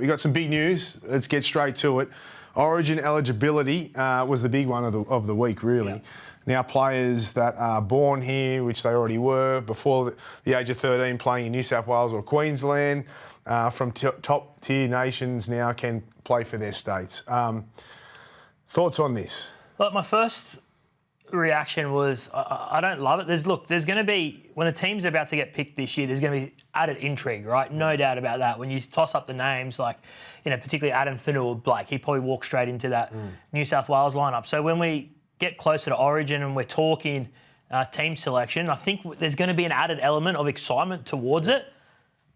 We got some big news. Let's get straight to it. Origin eligibility was the big one of the week, really. Yeah. Now, players that are born here, which they already were before the age of 13, playing in New South Wales or Queensland, from top-tier nations now can play for their states. Thoughts on this? Look, my first reaction was I don't love it. There's going to be, when a team's about to get picked this year, there's going to be added intrigue, right? No doubt about that. When you toss up the names, like, particularly Adam Finnell, Blake, he probably walked straight into that New South Wales lineup. So when we get closer to Origin and we're talking team selection, I think there's going to be an added element of excitement towards it.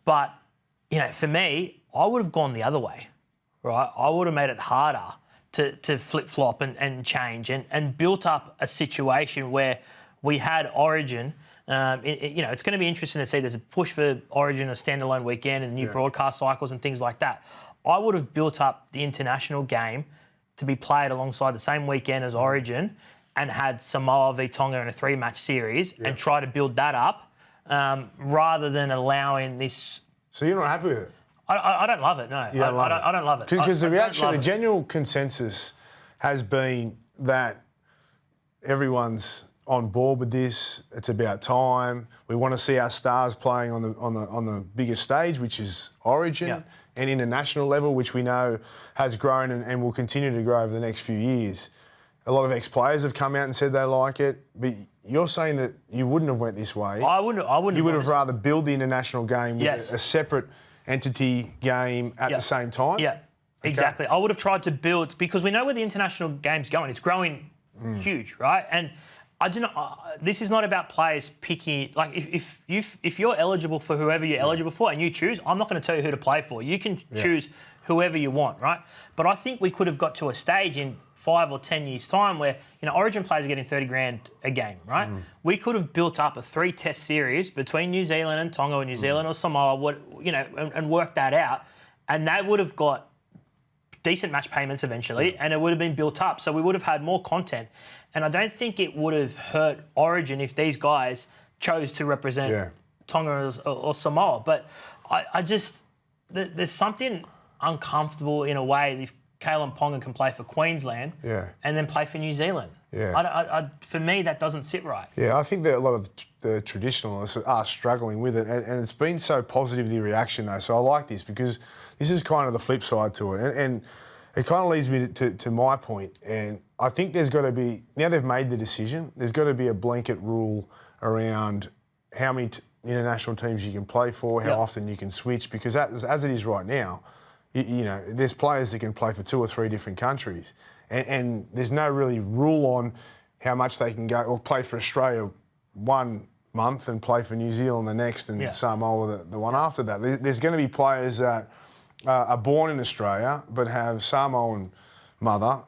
But, for me, I would have gone the other way, right? I would have made it harder to flip-flop and change and built up a situation where we had Origin. It's going to be interesting to see there's a push for Origin, a standalone weekend and new broadcast cycles and things like that. I would have built up the international game to be played alongside the same weekend as Origin and had Samoa v Tonga in a 3-match series and try to build that up rather than allowing this. So you're not happy with it? I don't love it, no. I don't love it. Because the general consensus has been that everyone's on board with this. It's about time. We want to see our stars playing on the biggest stage, which is Origin, and international level, which we know has grown and will continue to grow over the next few years. A lot of ex-players have come out and said they like it, but you're saying that you wouldn't have went this way. I wouldn't. You would have rather build the international game with a separate entity game at the same time? Yeah, exactly. I would have tried to build, because we know where the international game's going. It's growing huge, right? And I do not. This is not about players picking. Like, if you're eligible for whoever you're eligible for and you choose, I'm not going to tell you who to play for. You can choose whoever you want, right? But I think we could have got to a stage in 5 or 10 years' time where Origin players are getting 30 grand a game, right? We could have built up a 3-test series between New Zealand and Tonga, or New Zealand or Samoa, and worked that out, and they would have got decent match payments eventually, and it would have been built up. So we would have had more content, and I don't think it would have hurt Origin if these guys chose to represent Tonga or Samoa. But I just there's something uncomfortable in a way if Kalen Ponga can play for Queensland and then play for New Zealand. For me, that doesn't sit right. Yeah, I think that a lot of the traditionalists are struggling with it, and it's been so positive, the reaction, though. So I like this, because this is kind of the flip side to it. And it kind of leads me to my point. And I think there's got to be, now they've made the decision, there's got to be a blanket rule around how many international teams you can play for, how often you can switch, because as it is right now, there's players that can play for 2 or 3 different countries, and there's no really rule on how much they can go or play for Australia 1 month and play for New Zealand the next, and Samoa the one after that. There's going to be players that are born in Australia but have Samoan mother,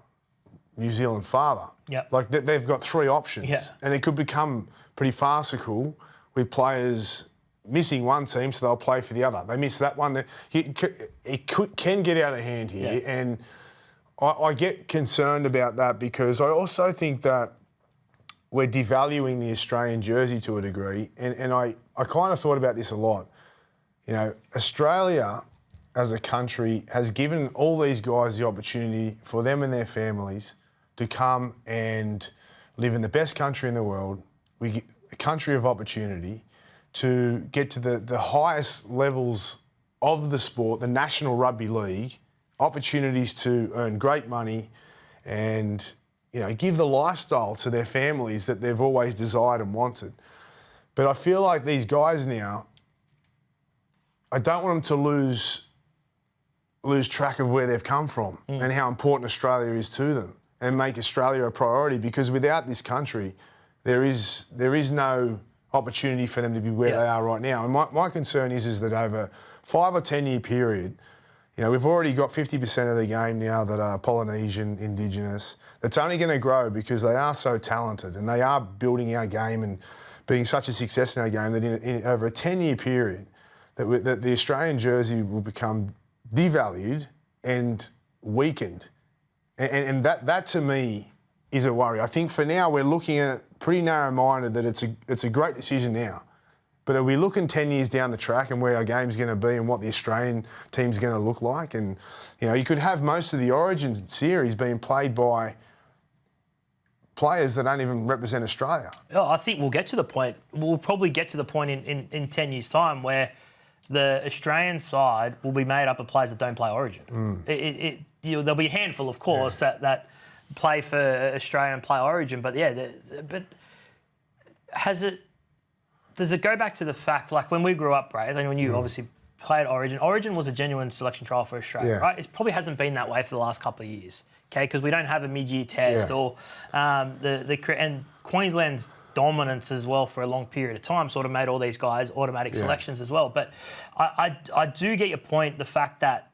New Zealand father. Like they've got 3 options, and it could become pretty farcical with players missing one team, so they'll play for the other. They miss that one. It can get out of hand here, and I get concerned about that, because I also think that we're devaluing the Australian jersey to a degree, and I kind of thought about this a lot. Australia as a country has given all these guys the opportunity for them and their families to come and live in the best country in the world, a country of opportunity, to get to the highest levels of the sport, the National Rugby League, opportunities to earn great money and, give the lifestyle to their families that they've always desired and wanted. But I feel like these guys now, I don't want them to lose track of where they've come from and how important Australia is to them, and make Australia a priority, because without this country, there is no opportunity for them to be where they are right now. And my concern is that over 5 or 10 year period, we've already got 50% of the game now that are Polynesian, Indigenous. That's only going to grow because they are so talented, and they are building our game and being such a success in our game that in over a 10-year period, that the Australian jersey will become devalued and weakened. And that to me is a worry. I think for now we're looking at it pretty narrow-minded, that it's a great decision now. But are we looking 10 years down the track and where our game's going to be and what the Australian team's going to look like? And, you could have most of the Origin series being played by players that don't even represent Australia. Oh, I think we'll probably get to the point in 10 years' time where the Australian side will be made up of players that don't play Origin. There'll be a handful, of course, that play for Australia and play Origin, but does it go back to the fact, like when we grew up, Braith, and when you obviously played Origin was a genuine selection trial for Australia, right? It probably hasn't been that way for the last couple of years, okay? Because we don't have a mid-year test or and Queensland's dominance as well for a long period of time sort of made all these guys automatic selections as well. But I do get your point, the fact that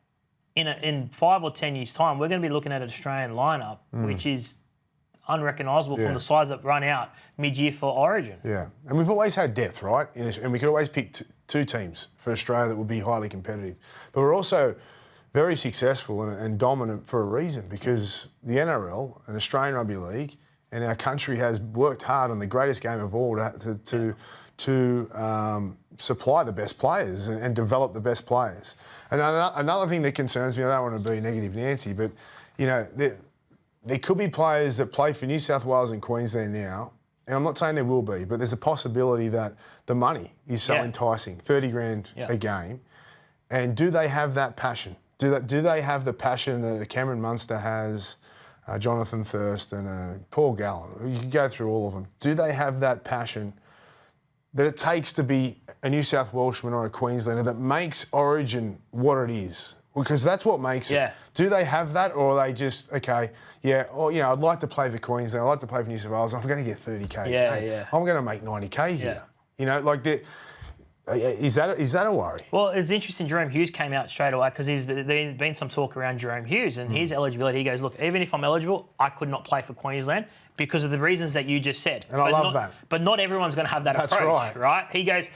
in 5 or 10 years' time, we're going to be looking at an Australian lineup, which is unrecognisable from the sides that run out mid-year for Origin. Yeah, and we've always had depth, right? And we could always pick two teams for Australia that would be highly competitive. But we're also very successful and dominant for a reason, because the NRL and Australian Rugby League and our country has worked hard on the greatest game of all to supply the best players and develop the best players. And another thing that concerns me, I don't want to be negative Nancy, but there could be players that play for New South Wales and Queensland now, and I'm not saying there will be, but there's a possibility that the money is so enticing, 30 grand a game, and do they have that passion? Do they have the passion that Cameron Munster has, Jonathan Thurston, Paul Gallen? You can go through all of them. Do they have that passion that it takes to be a New South Welshman or a Queenslander that makes Origin what it is? Because that's what makes it. Do they have that, or are they just, I'd like to play for Queensland, I'd like to play for New South Wales, I'm going to get 30K. I'm going to make 90K here. Is that a worry? Well, it's interesting. Jerome Hughes came out straight away because there's been some talk around Jerome Hughes and his eligibility. He goes, look, even if I'm eligible, I could not play for Queensland because of the reasons that you just said. And I love that. But not everyone's going to have that approach, right? He goes,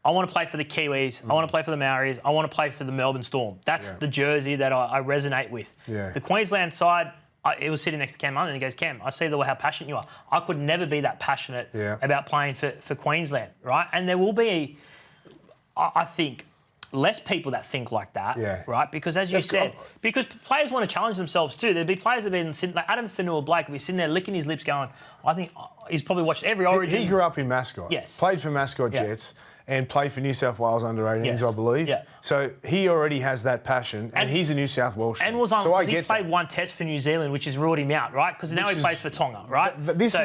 I want to play for the Kiwis, I want to play for the Maoris, I want to play for the Melbourne Storm. That's the jersey that I resonate with. The Queensland side, it was sitting next to Cam Munster and he goes, Cam, I see how passionate you are. I could never be that passionate about playing for Queensland, right? And there will be, I think, less people that think like that, right? Because as you said, because players want to challenge themselves too. There'd be players that have been sitting, like Adam Fanua-Blake would be sitting there licking his lips going, I think he's probably watched every Origin. He grew up in Mascot. Played for Mascot Jets and played for New South Wales under-18s, I believe. So he already has that passion, and he's a New South Welshman. And was he played one test for New Zealand, which has ruled him out, right? Because now he plays for Tonga, right?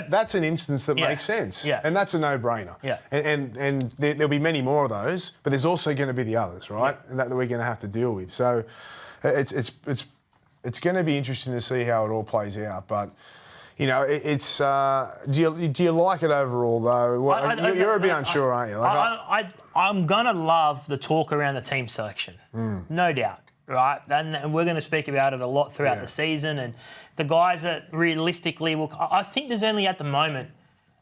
That's an instance that makes sense, and that's a no-brainer. And there'll be many more of those, but there's also going to be the others, right? And that we're going to have to deal with. So it's going to be interesting to see how it all plays out, but. Do you like it overall though? You're a bit unsure, aren't you? I'm gonna love the talk around the team selection, no doubt, right? And we're going to speak about it a lot throughout the season. And the guys that realistically will, I think there's only at the moment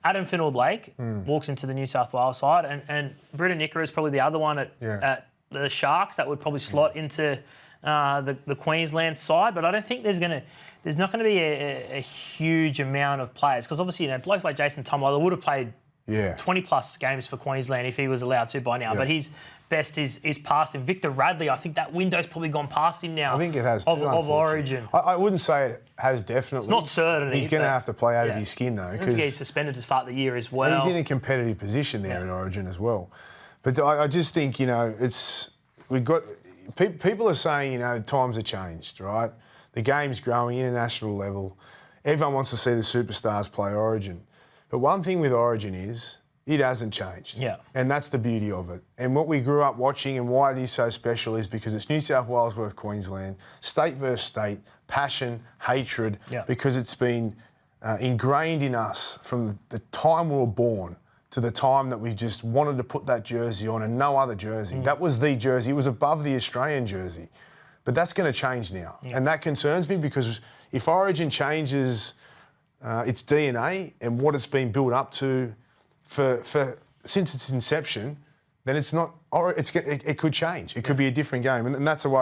Adam Fanua-Blake walks into the New South Wales side, and Britain Nicker is probably the other one at the Sharks that would probably slot into the Queensland side, but I don't think there's not going to be a huge amount of players, because obviously, blokes like Jason Tumwiler would have played 20 plus games for Queensland if he was allowed to by now, but his best is past him. Victor Radley, I think that window's probably gone past him now. I think it has of Origin. I wouldn't say it has definitely. It's not certain. He's going to have to play out of his skin though, because he's suspended to start the year as well. And he's in a competitive position there in Origin as well. But I just think we've got. People are saying, times have changed, right? The game's growing, international level. Everyone wants to see the superstars play Origin. But one thing with Origin is it hasn't changed. And that's the beauty of it. And what we grew up watching and why it is so special is because it's New South Wales versus Queensland, state versus state, passion, hatred, because it's been ingrained in us from the time we were born to the time that we just wanted to put that jersey on and no other jersey. That was the jersey. It was above the Australian jersey. But that's going to change now. And that concerns me, because if Origin changes its DNA and what it's been built up to since its inception, then it's not. It could change. It could be a different game. And that's the way